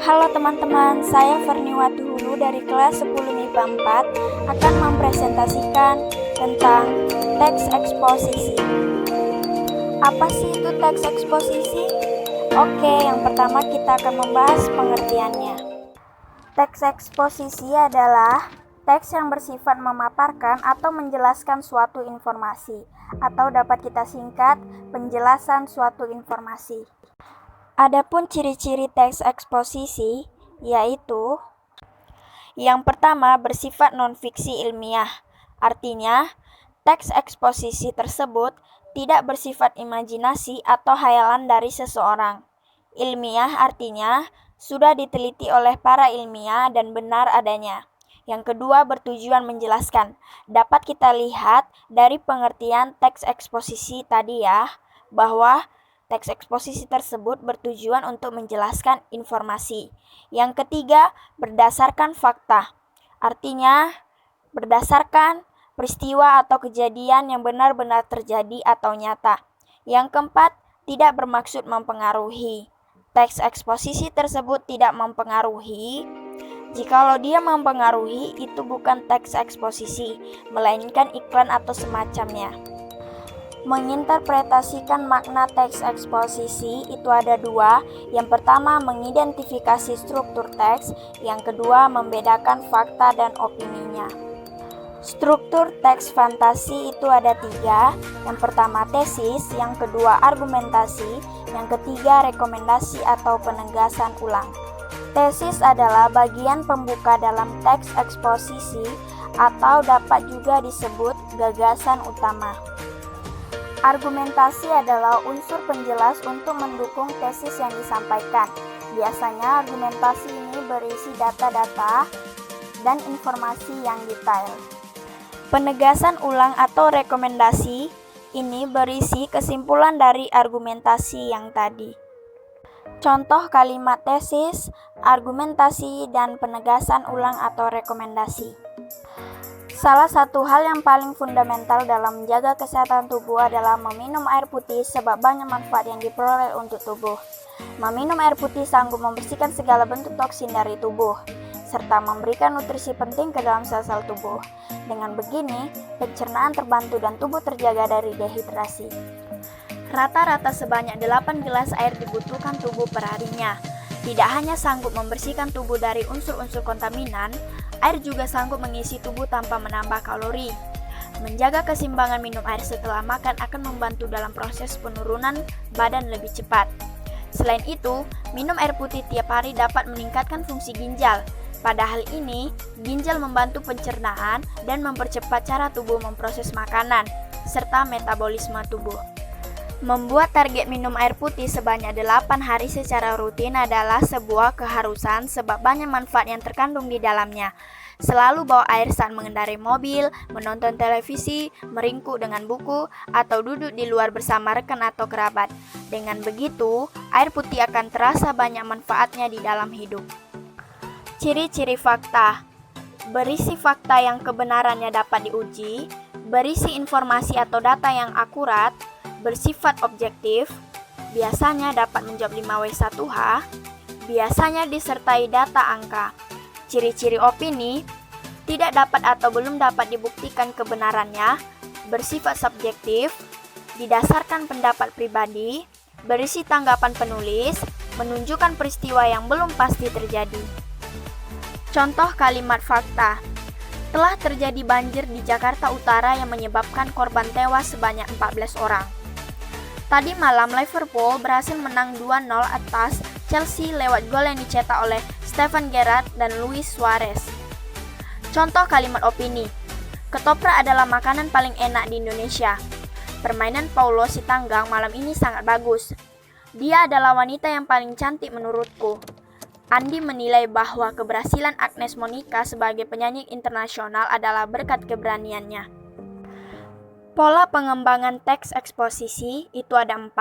Halo teman-teman, saya Ferniwati Hulu dari kelas 10 MIPA 4 akan mempresentasikan tentang teks eksposisi. Apa sih itu teks eksposisi? Oke, yang pertama kita akan membahas pengertiannya. Teks eksposisi adalah teks yang bersifat memaparkan atau menjelaskan suatu informasi, atau dapat kita singkat penjelasan suatu informasi. Adapun ciri-ciri teks eksposisi yaitu yang pertama bersifat non-fiksi ilmiah. Artinya, teks eksposisi tersebut tidak bersifat imajinasi atau hayalan dari seseorang. Ilmiah artinya sudah diteliti oleh para ilmiah dan benar adanya. Yang kedua bertujuan menjelaskan. Dapat kita lihat dari pengertian teks eksposisi tadi ya, bahwa teks eksposisi tersebut bertujuan untuk menjelaskan informasi. Yang ketiga, berdasarkan fakta. Artinya, berdasarkan peristiwa atau kejadian yang benar-benar terjadi atau nyata. Yang keempat, tidak bermaksud mempengaruhi. Teks eksposisi tersebut tidak mempengaruhi. Jikalau dia mempengaruhi, itu bukan teks eksposisi, melainkan iklan atau semacamnya. Menginterpretasikan makna teks eksposisi itu ada dua. Yang pertama, mengidentifikasi struktur teks. Yang kedua, membedakan fakta dan opininya. Struktur teks fantasi itu ada tiga. Yang pertama, tesis. Yang kedua, argumentasi. Yang ketiga, rekomendasi atau penegasan ulang. Tesis adalah bagian pembuka dalam teks eksposisi atau dapat juga disebut gagasan utama. Argumentasi adalah unsur penjelas untuk mendukung tesis yang disampaikan. Biasanya argumentasi ini berisi data-data dan informasi yang detail. Penegasan ulang atau rekomendasi ini berisi kesimpulan dari argumentasi yang tadi. Contoh kalimat tesis, argumentasi, dan penegasan ulang atau rekomendasi. Salah satu hal yang paling fundamental dalam menjaga kesehatan tubuh adalah meminum air putih sebab banyak manfaat yang diperoleh untuk tubuh. Meminum air putih sanggup membersihkan segala bentuk toksin dari tubuh, serta memberikan nutrisi penting ke dalam sel-sel tubuh. Dengan begini, pencernaan terbantu dan tubuh terjaga dari dehidrasi. Rata-rata sebanyak 8 gelas air dibutuhkan tubuh perharinya. Tidak hanya sanggup membersihkan tubuh dari unsur-unsur kontaminan, air juga sanggup mengisi tubuh tanpa menambah kalori. Menjaga keseimbangan minum air setelah makan akan membantu dalam proses penurunan badan lebih cepat. Selain itu, minum air putih tiap hari dapat meningkatkan fungsi ginjal. Pada hal ini, ginjal membantu pencernaan dan mempercepat cara tubuh memproses makanan, serta metabolisme tubuh. Membuat target minum air putih sebanyak 8 hari secara rutin adalah sebuah keharusan sebab banyak manfaat yang terkandung di dalamnya. Selalu bawa air saat mengendarai mobil, menonton televisi, meringkuk dengan buku, atau duduk di luar bersama rekan atau kerabat. Dengan begitu, air putih akan terasa banyak manfaatnya di dalam hidup. Ciri-ciri fakta. Berisi fakta yang kebenarannya dapat diuji, berisi informasi atau data yang akurat, bersifat objektif, biasanya dapat menjawab 5W1H, biasanya disertai data angka. Ciri-ciri opini, tidak dapat atau belum dapat dibuktikan kebenarannya, bersifat subjektif, didasarkan pendapat pribadi, berisi tanggapan penulis, menunjukkan peristiwa yang belum pasti terjadi. Contoh kalimat fakta. Telah terjadi banjir di Jakarta Utara yang menyebabkan korban tewas sebanyak 14 orang. Tadi malam Liverpool berhasil menang 2-0 atas Chelsea lewat gol yang dicetak oleh Steven Gerrard dan Luis Suarez. Contoh kalimat opini. Ketoprak adalah makanan paling enak di Indonesia. Permainan Paulo Sitanggang malam ini sangat bagus. Dia adalah wanita yang paling cantik menurutku. Andi menilai bahwa keberhasilan Agnes Monica sebagai penyanyi internasional adalah berkat keberaniannya. Pola pengembangan teks eksposisi itu ada 4.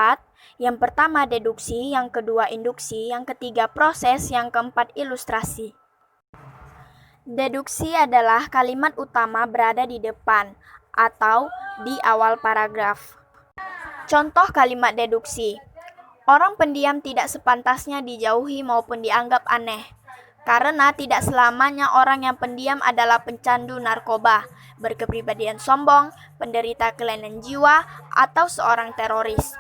Yang pertama deduksi, yang kedua induksi, yang ketiga proses, yang keempat ilustrasi. Deduksi adalah kalimat utama berada di depan atau di awal paragraf. Contoh kalimat deduksi. Orang pendiam tidak sepantasnya dijauhi maupun dianggap aneh, karena tidak selamanya orang yang pendiam adalah pencandu narkoba, berkepribadian sombong, penderita kelainan jiwa, atau seorang teroris.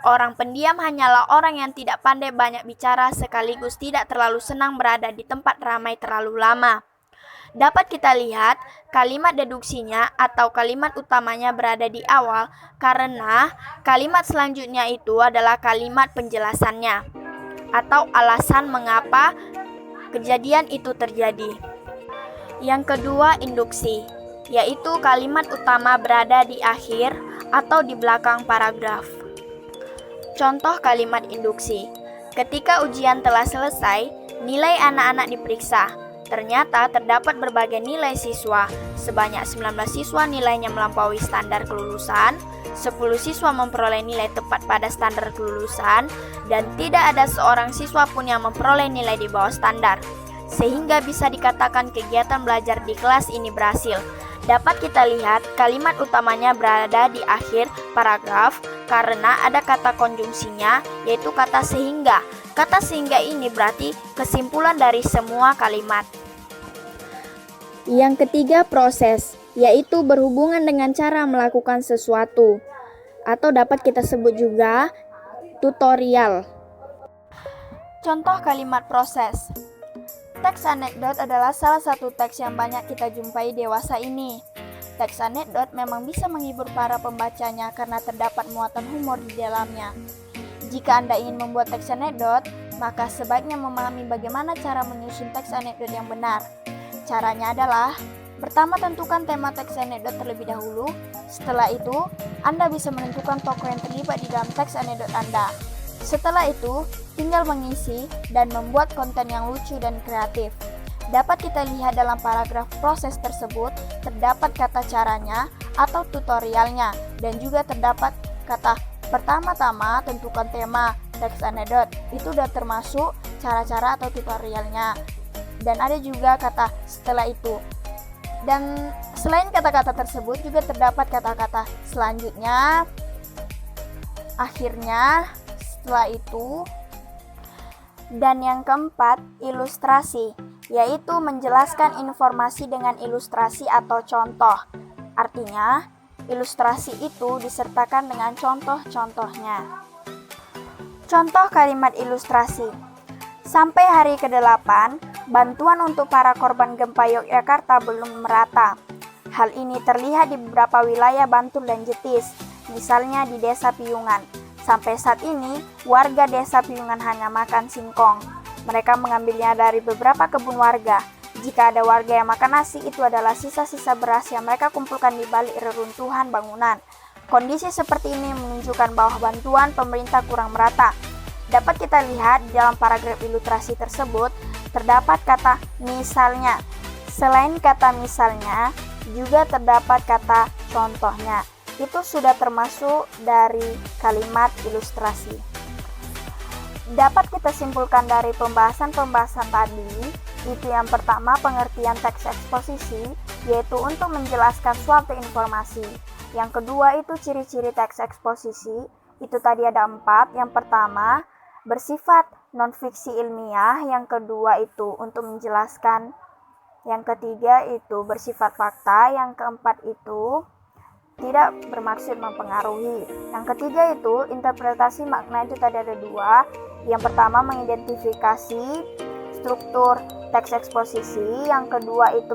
Orang pendiam hanyalah orang yang tidak pandai banyak bicara sekaligus tidak terlalu senang berada di tempat ramai terlalu lama. Dapat kita lihat kalimat deduksinya atau kalimat utamanya berada di awal karena kalimat selanjutnya itu adalah kalimat penjelasannya atau alasan mengapa kejadian itu terjadi. Yang kedua, induksi, yaitu kalimat utama berada di akhir atau di belakang paragraf. Contoh kalimat induksi. Ketika ujian telah selesai, nilai anak-anak diperiksa. Ternyata terdapat berbagai nilai siswa. Sebanyak 19 siswa nilainya melampaui standar kelulusan, 10 siswa memperoleh nilai tepat pada standar kelulusan, dan tidak ada seorang siswa pun yang memperoleh nilai di bawah standar. Sehingga bisa dikatakan kegiatan belajar di kelas ini berhasil. Dapat kita lihat kalimat utamanya berada di akhir paragraf karena ada kata konjungsinya, yaitu kata sehingga. Kata sehingga ini berarti kesimpulan dari semua kalimat. Yang ketiga, proses, yaitu berhubungan dengan cara melakukan sesuatu, atau dapat kita sebut juga tutorial. Contoh kalimat proses. Teks anekdot adalah salah satu teks yang banyak kita jumpai dewasa ini. Teks anekdot memang bisa menghibur para pembacanya karena terdapat muatan humor di dalamnya. Jika Anda ingin membuat teks anekdot, maka sebaiknya memahami bagaimana cara menyusun teks anekdot yang benar. Caranya adalah, pertama tentukan tema teks anekdot terlebih dahulu. Setelah itu, Anda bisa menentukan tokoh yang terlibat di dalam teks anekdot Anda. Setelah itu, tinggal mengisi dan membuat konten yang lucu dan kreatif. Dapat kita lihat dalam paragraf proses tersebut, terdapat kata caranya atau tutorialnya, dan juga terdapat kata pertama-tama tentukan tema teks anekdot. Itu sudah termasuk cara-cara atau tutorialnya. Dan ada juga kata setelah itu. Dan selain kata-kata tersebut juga terdapat kata-kata selanjutnya, akhirnya, setelah itu. Dan yang keempat, ilustrasi, yaitu menjelaskan informasi dengan ilustrasi atau contoh. Artinya, ilustrasi itu disertakan dengan contoh-contohnya. Contoh kalimat ilustrasi. Sampai hari ke-8, bantuan untuk para korban gempa Yogyakarta belum merata. Hal ini terlihat di beberapa wilayah Bantul dan Jetis, misalnya di Desa Piyungan. Sampai saat ini, warga Desa Piyungan hanya makan singkong. Mereka mengambilnya dari beberapa kebun warga. Jika ada warga yang makan nasi, itu adalah sisa-sisa beras yang mereka kumpulkan di balik reruntuhan bangunan. Kondisi seperti ini menunjukkan bahwa bantuan pemerintah kurang merata. Dapat kita lihat di dalam paragraf ilustrasi tersebut, terdapat kata misalnya. Selain kata misalnya, juga terdapat kata contohnya. Itu sudah termasuk dari kalimat ilustrasi. Dapat kita simpulkan dari pembahasan-pembahasan tadi, itu yang pertama pengertian teks eksposisi, yaitu untuk menjelaskan suatu informasi. Yang kedua itu ciri-ciri teks eksposisi, itu tadi ada 4. Yang pertama, bersifat non-fiksi ilmiah. Yang kedua itu untuk menjelaskan. Yang ketiga itu bersifat fakta. Yang keempat itu tidak bermaksud mempengaruhi. Yang ketiga itu interpretasi makna, itu tadi ada 2. Yang pertama mengidentifikasi struktur teks eksposisi. Yang kedua itu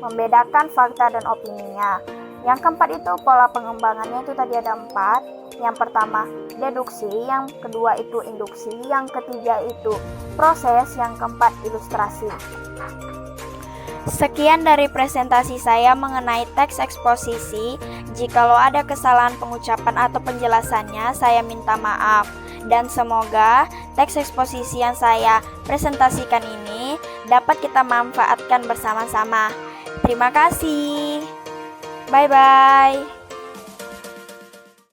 membedakan fakta dan opininya. Yang keempat itu pola pengembangannya, itu tadi ada 4. Yang pertama deduksi, yang kedua itu induksi, yang ketiga itu proses, yang keempat ilustrasi. Sekian dari presentasi saya mengenai teks eksposisi. Jikalau ada kesalahan pengucapan atau penjelasannya, saya minta maaf. Dan semoga teks eksposisi yang saya presentasikan ini dapat kita manfaatkan bersama-sama. Terima kasih. Bye-bye.